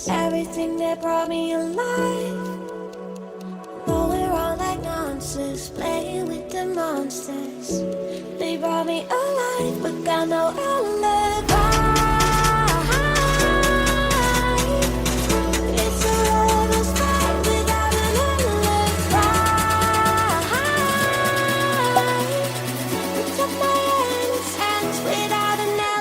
Everything that brought me alive, going wrong like nonsense, playing with the monsters. They brought me alive, but got no alibi. It's a lover's fight without an alibi. It's up my hands without an alibi.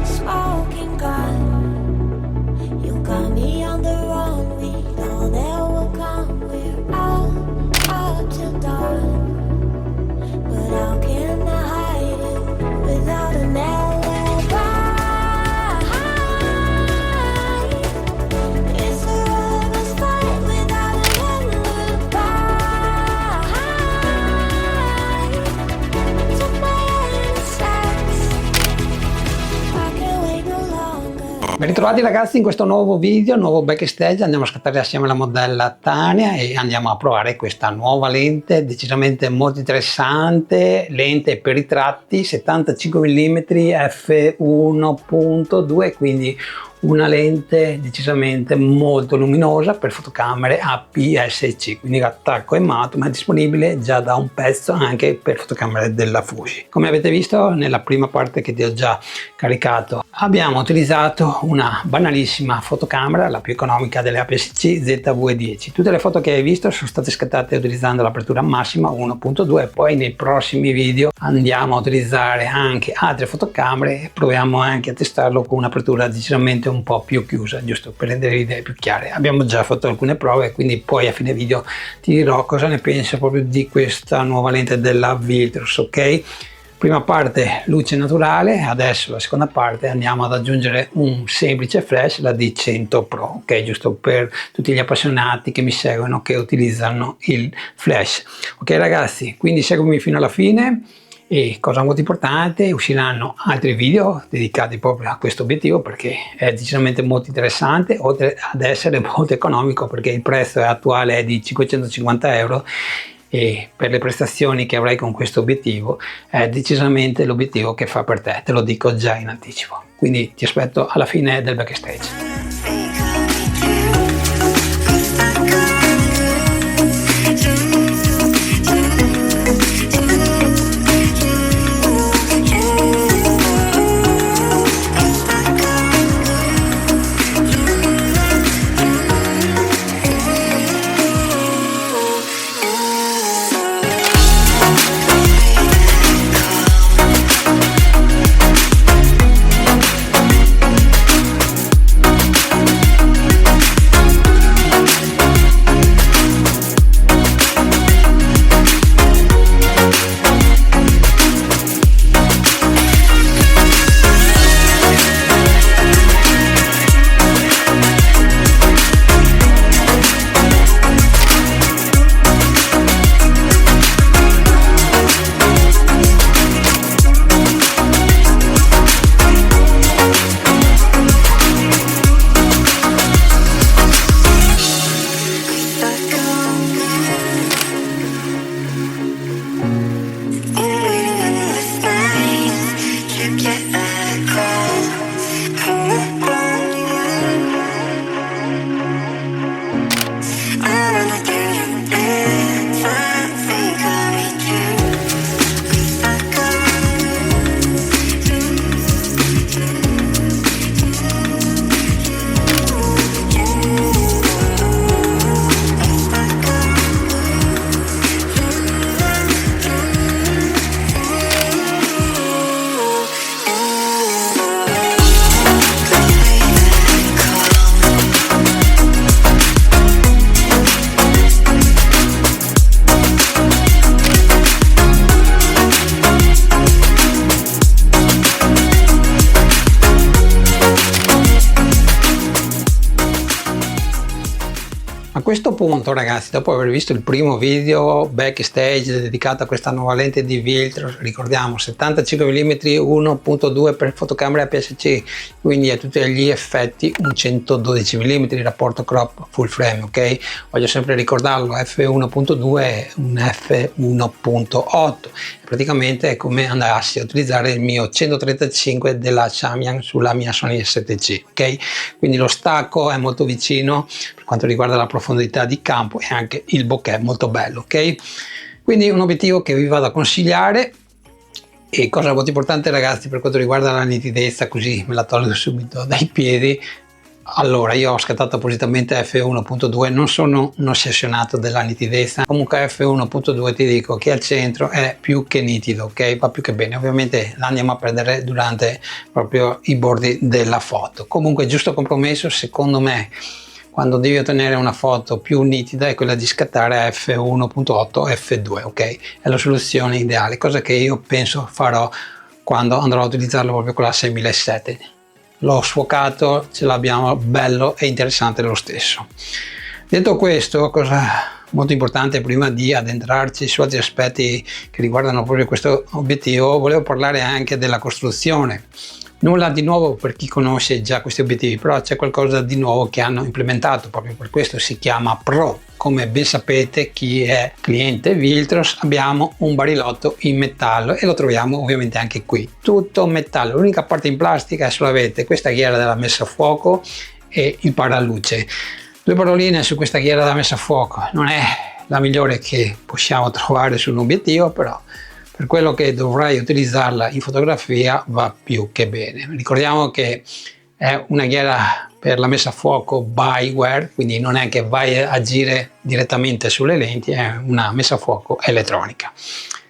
Smoking gun, you got me on the run. We know that will come. We're out up till dawn, but how can I hide it without an alibi? It's a lover's fight without an alibi. Took my insights. I can't wait no longer. Ben ritrovati ragazzi in questo nuovo video, nuovo backstage. Andiamo a scattare assieme la modella Tania e andiamo a provare questa nuova lente decisamente molto interessante, lente per i tratti 75 mm f1.2, quindi una lente decisamente molto luminosa per fotocamere APS-C, quindi attacco e matto, ma è disponibile già da un pezzo anche per fotocamere della Fuji. Come avete visto nella prima parte che ti ho già caricato, abbiamo utilizzato una banalissima fotocamera, la più economica delle APS-C ZV-10. Tutte le foto che hai visto sono state scattate utilizzando l'apertura massima 1.2 e poi nei prossimi video andiamo a utilizzare anche altre fotocamere e proviamo anche a testarlo con un'apertura decisamente un po' più chiusa, giusto per rendere le idee più chiare. Abbiamo già fatto alcune prove, quindi poi a fine video ti dirò cosa ne penso proprio di questa nuova lente della Viltrox, ok? Prima parte luce naturale, adesso la seconda parte andiamo ad aggiungere un semplice flash, la D100 Pro, ok? Giusto per tutti gli appassionati che mi seguono, che utilizzano il flash. Ok ragazzi, quindi seguimi fino alla fine. E cosa molto importante, usciranno altri video dedicati proprio a questo obiettivo perché è decisamente molto interessante, oltre ad essere molto economico perché il prezzo attuale è di 550 euro e per le prestazioni che avrai con questo obiettivo è decisamente l'obiettivo che fa per te, te lo dico già in anticipo. Quindi ti aspetto alla fine del backstage. A questo punto ragazzi, dopo aver visto il primo video backstage dedicato a questa nuova lente di Viltrox, ricordiamo 75 mm 1.2 per fotocamera APS-C, quindi a tutti gli effetti un 112 mm rapporto crop full frame, ok? Voglio sempre ricordarlo, f1.2 è un f1.8, praticamente è come andassi a utilizzare il mio 135 della Samyang sulla mia Sony A7C, ok? Quindi lo stacco è molto vicino per quanto riguarda la profondità di campo e anche il bokeh molto bello, ok? Quindi un obiettivo che vi vado a consigliare. E cosa molto importante ragazzi per quanto riguarda la nitidezza, così me la tolgo subito dai piedi. Allora, io ho scattato appositamente f1.2, non sono un ossessionato della nitidezza, comunque f1.2 ti dico che al centro è più che nitido, ok? Va più che bene, ovviamente l'andiamo a perdere durante proprio i bordi della foto. Comunque giusto compromesso secondo me quando devi ottenere una foto più nitida è quella di scattare f1.8 f2, ok? È la soluzione ideale, cosa che io penso farò quando andrò a utilizzarlo proprio con la 6007. L'ho sfocato, ce l'abbiamo bello e interessante lo stesso. Detto questo, cosa molto importante prima di addentrarci su altri aspetti che riguardano proprio questo obiettivo, volevo parlare anche della costruzione. Nulla di nuovo per chi conosce già questi obiettivi, però c'è qualcosa di nuovo che hanno implementato, proprio per questo si chiama Pro. Come ben sapete, chi è cliente Viltrox, abbiamo un barilotto in metallo e lo troviamo ovviamente anche qui, tutto metallo. L'unica parte in plastica è solamente questa ghiera della messa a fuoco e il paraluce. Due paroline su questa ghiera della messa a fuoco, non è la migliore che possiamo trovare su un obiettivo, però per quello che dovrai utilizzarla in fotografia va più che bene. Ricordiamo che è una ghiera per la messa a fuoco by wire, quindi non è che vai a agire direttamente sulle lenti, è una messa a fuoco elettronica.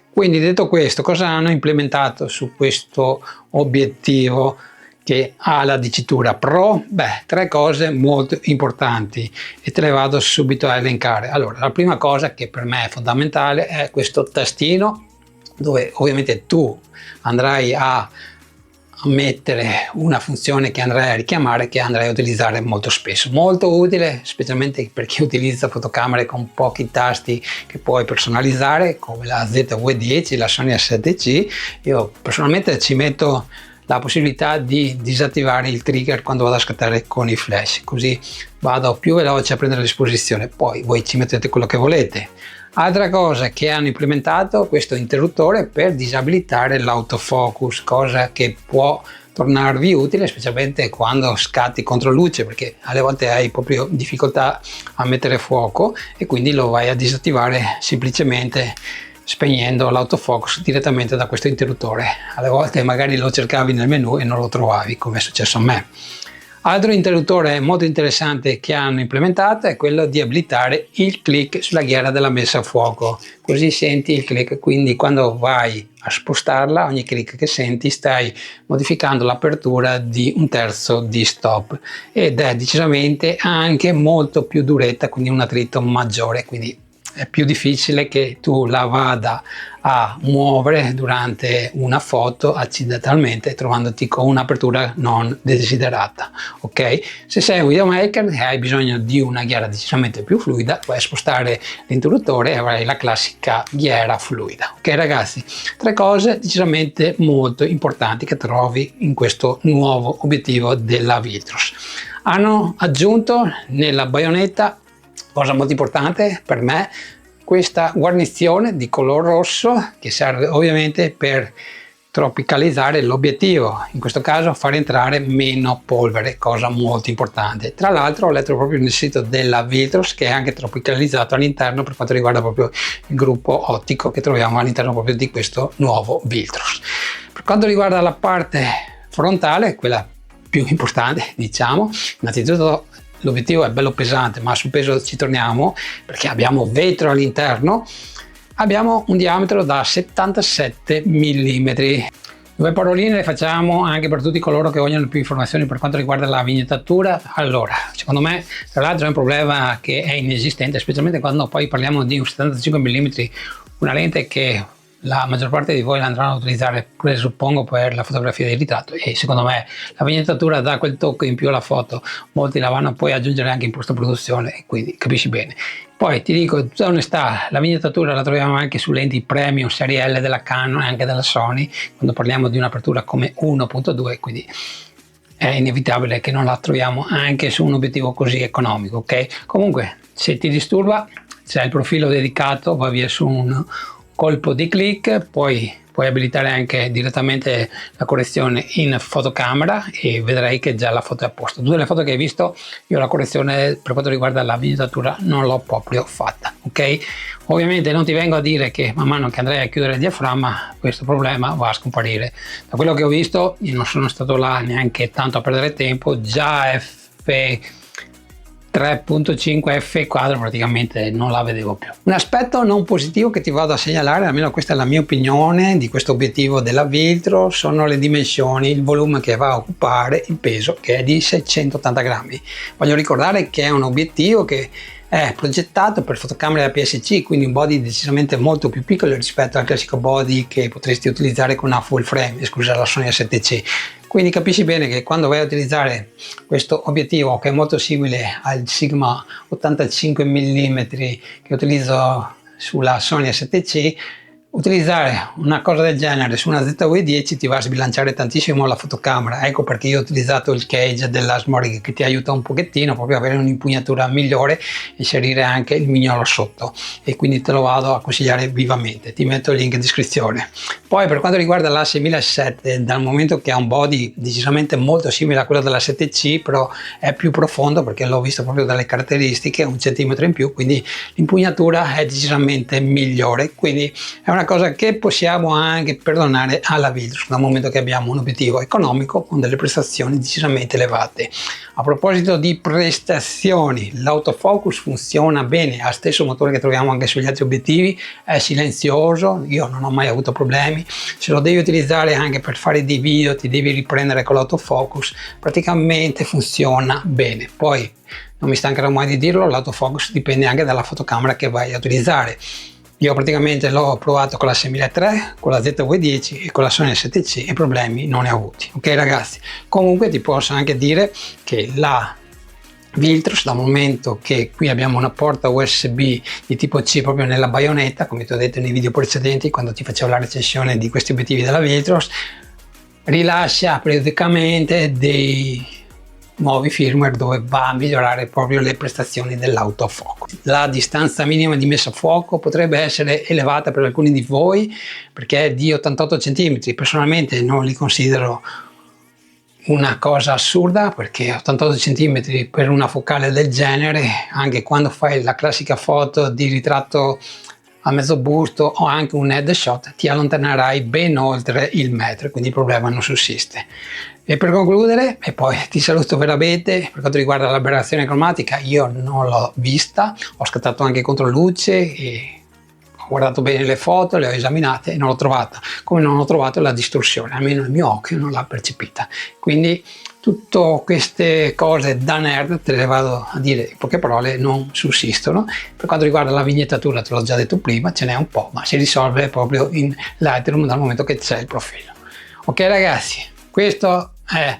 Quindi detto questo, cosa hanno implementato su questo obiettivo che ha la dicitura Pro? Beh, tre cose molto importanti e te le vado subito a elencare. Allora, la prima cosa che per me è fondamentale è questo tastino, dove ovviamente tu andrai a mettere una funzione che andrai a richiamare, che andrai a utilizzare molto spesso. Molto utile, specialmente per chi utilizza fotocamere con pochi tasti che puoi personalizzare, come la ZV-10, la Sony A7C. Io personalmente ci metto la possibilità di disattivare il trigger quando vado a scattare con i flash, così vado più veloce a prendere l'esposizione. Poi voi ci mettete quello che volete. Altra cosa che hanno implementato, questo interruttore per disabilitare l'autofocus, cosa che può tornarvi utile specialmente quando scatti contro luce, perché alle volte hai proprio difficoltà a mettere fuoco e quindi lo vai a disattivare semplicemente spegnendo l'autofocus direttamente da questo interruttore. Alle volte magari lo cercavi nel menu e non lo trovavi, come è successo a me. Altro interruttore molto interessante che hanno implementato è quello di abilitare il click sulla ghiera della messa a fuoco, così senti il click, quindi quando vai a spostarla, ogni click che senti stai modificando l'apertura di un terzo di stop ed è decisamente anche molto più duretta, quindi un attrito maggiore, quindi è più difficile che tu la vada a muovere durante una foto accidentalmente trovandoti con un'apertura non desiderata, ok? Se sei un videomaker e hai bisogno di una ghiera decisamente più fluida, puoi spostare l'interruttore e avrai la classica ghiera fluida, ok ragazzi? Tre cose decisamente molto importanti che trovi in questo nuovo obiettivo della Viltrox. Hanno aggiunto nella baionetta, cosa molto importante per me, questa guarnizione di color rosso che serve ovviamente per tropicalizzare l'obiettivo, in questo caso far entrare meno polvere, cosa molto importante. Tra l'altro ho letto proprio nel sito della Viltrox che è anche tropicalizzato all'interno per quanto riguarda proprio il gruppo ottico che troviamo all'interno proprio di questo nuovo Viltrox. Per quanto riguarda la parte frontale, quella più importante diciamo, innanzitutto l'obiettivo è bello pesante, ma sul peso ci torniamo perché abbiamo vetro all'interno, abbiamo un diametro da 77 mm. Due paroline le facciamo anche per tutti coloro che vogliono più informazioni per quanto riguarda la vignettatura. Allora, secondo me tra l'altro è un problema che è inesistente, specialmente quando poi parliamo di un 75 mm, una lente che la maggior parte di voi la andranno a utilizzare, presuppongo, per la fotografia di ritratto, e secondo me la vignettatura dà quel tocco in più alla foto. Molti la vanno poi ad aggiungere anche in post-produzione, e quindi capisci bene. Poi ti dico, tutta onestà, la vignettatura la troviamo anche su lenti premium serie L della Canon e anche della Sony, quando parliamo di un'apertura come 1.2, quindi è inevitabile che non la troviamo anche su un obiettivo così economico, ok? Comunque, se ti disturba, c'è il profilo dedicato, va via su un colpo di click, poi puoi abilitare anche direttamente la correzione in fotocamera e vedrai che già la foto è a posto. Tutte le foto che hai visto, io la correzione per quanto riguarda la vignettatura non l'ho proprio fatta, ok? Ovviamente non ti vengo a dire che man mano che andrai a chiudere il diaframma questo problema va a scomparire. Da quello che ho visto, io non sono stato là neanche tanto a perdere tempo, già f3.5 f quadro praticamente non la vedevo più. Un aspetto non positivo che ti vado a segnalare, almeno questa è la mia opinione di questo obiettivo della Viltro, sono le dimensioni, il volume che va a occupare, il peso che è di 680 grammi. Voglio ricordare che è un obiettivo che è progettato per fotocamere APS-C, quindi un body decisamente molto più piccolo rispetto al classico body che potresti utilizzare con una full frame, esclusa la Sony A7C. Quindi capisci bene che quando vai a utilizzare questo obiettivo, che è molto simile al Sigma 85 mm che utilizzo sulla Sony A7C, utilizzare una cosa del genere su una ZV-10 ti va a sbilanciare tantissimo la fotocamera. Ecco perché io ho utilizzato il cage della Smorig, che ti aiuta un pochettino proprio a avere un'impugnatura migliore e inserire anche il mignolo sotto, e quindi te lo vado a consigliare vivamente. Ti metto il link in descrizione. Poi per quanto riguarda la 6007, dal momento che ha un body decisamente molto simile a quello della 7C, però è più profondo perché l'ho visto proprio dalle caratteristiche, 1 centimetro in più, quindi l'impugnatura è decisamente migliore, quindi è una cosa che possiamo anche perdonare alla Viltro dal momento che abbiamo un obiettivo economico con delle prestazioni decisamente elevate. A proposito di prestazioni, l'autofocus funziona bene, ha lo stesso motore che troviamo anche sugli altri obiettivi, è silenzioso, io non ho mai avuto problemi. Se lo devi utilizzare anche per fare dei video, ti devi riprendere con l'autofocus, praticamente funziona bene. Poi non mi stancherò mai di dirlo, l'autofocus dipende anche dalla fotocamera che vai a utilizzare. Io praticamente l'ho provato con la 6003, con la ZV-10 e con la Sony A7C e problemi non ne ho avuti. Ok ragazzi, comunque ti posso anche dire che la Viltro, dal momento che qui abbiamo una porta USB di tipo C proprio nella baionetta, come ti ho detto nei video precedenti quando ti facevo la recensione di questi obiettivi della Viltro, rilascia periodicamente dei nuovi firmware dove va a migliorare proprio le prestazioni dell'autofocus. La distanza minima di messa a fuoco potrebbe essere elevata per alcuni di voi perché è di 88 cm. Personalmente non li considero una cosa assurda, perché 88 cm per una focale del genere, anche quando fai la classica foto di ritratto a mezzo busto o anche un headshot, ti allontanerai ben oltre il metro, quindi il problema non sussiste. E per concludere, e poi ti saluto veramente, per quanto riguarda l'aberrazione cromatica io non l'ho vista, ho scattato anche controluce e ho guardato bene le foto, le ho esaminate e non l'ho trovata, come non ho trovato la distorsione, almeno il mio occhio non l'ha percepita. Quindi tutte queste cose da nerd, te le vado a dire in poche parole, non sussistono. Per quanto riguarda la vignettatura, te l'ho già detto prima, ce n'è un po', ma si risolve proprio in Lightroom dal momento che c'è il profilo. Ok ragazzi, questo è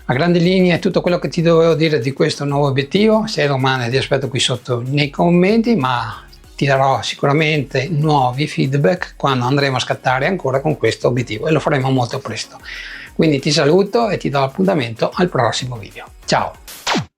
a grandi linee tutto quello che ti dovevo dire di questo nuovo obiettivo. Se hai domande ti aspetto qui sotto nei commenti, ma ti darò sicuramente nuovi feedback quando andremo a scattare ancora con questo obiettivo, e lo faremo molto presto. Quindi ti saluto e ti do appuntamento al prossimo video. Ciao!